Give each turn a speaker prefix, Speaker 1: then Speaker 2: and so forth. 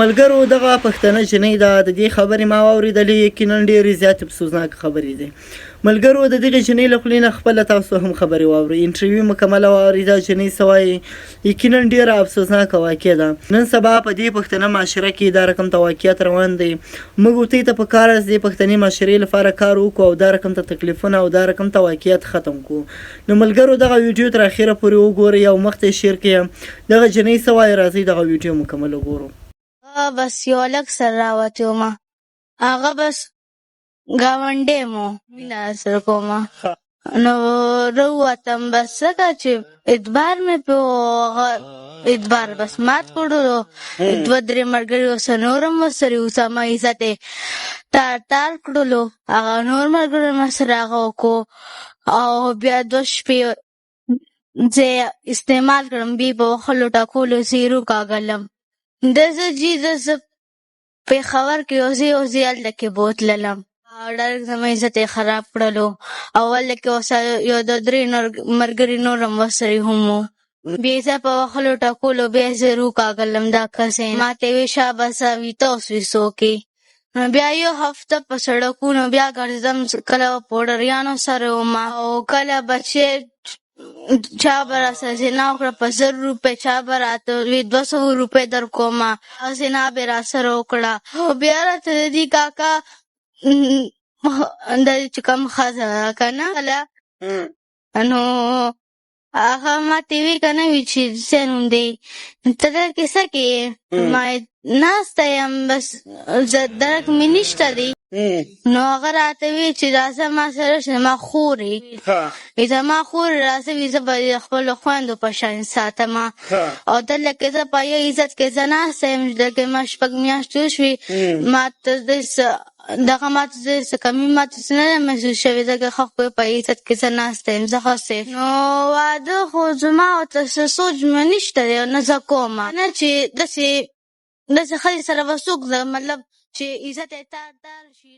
Speaker 1: ملګرو دغه پښتنه جنۍ ده، د دې خبرې ما واورېدلې، یقینا ډېرې زیاتې افسوسناکه خبرې دي. ملګرو د دغې جنۍ له خولې نه خپله تاسو هم خبرې واورئ، انټرویو مکمله واورېده، جنۍ څه وایي. یقینا ډېره افسوسناکه واقع ده. نن سبا په دې پښتنه معاشره کې دا رقم ته واقعیت روان دی. موږ ورته ته په کار د دې پښتني معاشرې لپاره کار وکړو او دا رقم ته تکلیفونه او دا رقم ته واقعیت ختم کړو. نو ملګرو دغه ویډیو تر اخره پورې وګورئ او مخ ته یې شیر کړئ. دغه جنۍ څه وایي، راځئ دغه ویډیو مکمل وګورو.
Speaker 2: بس یو هلک سره راوتی ومه، هغه بس ګاونډی مو مینه سره کومه، نو راووتم بس ځکه چې اعتبار مې پې و، هغه اعتبار بس مات کړلو. دوه درې ملګري ورسره نور هم ورسره وو، سمه عزت یې ټال کړلو. هغه نور ملګري مې سره هغه وکړو او بیا 2 شپې زه استعمال کړم، بیا په وښلو ټکولو زه یې روکاږلم. زه پېښور کې یو ځای هلته کې بوتللم، ډایرکټ زما عزت یې خراب کړلو. او هلته کې ورسره یو 2-3 ملګري نور هم ورسره هم وو. بیا زه په وښلو ټکولو بیا یې زه روکاږلم دا کسین. ما ته یې ویل شاباسه ویته اوس ویسو کې. نو بیا یو هفته په سړکونو بیا ګرځېدم، کله به پوډریانو سره ومه او کله به چې چا به راسره زنا وکړه په 1000 روپۍ، چا به راته وی 200 روپۍ در کومه، زنا به یې راسره وکړه. او بیا راته د دې کاکا د چې کوم ښځه ده که نه نو هغه ما ته وی که نه وي چې څه نوم دی، ته دلته څه کوې؟ ما ناسته یم، بس درک مې نشته دی. نو هغه راته وی چې راځه ما سره شه، زما خور یې وی زما خور راځه وي زه به خپلو خویندو په شان ساتمه. او دلته کې زه په یو عزت کې زه ناسته یم، دلته ما 6 میاشتې وشوې، ما ته دغه ما ته څه کمي ما ته څه نه ده محسوس شوې، ځکه ښه په عزت کې زه ناسته یم، زه ښه سیف. نو واده خو زما ورته څه سوچ مې نشته دی، نه زه کومه نه چې داسې ښځې سره به څوک مطلب چې عزت یې تار شي.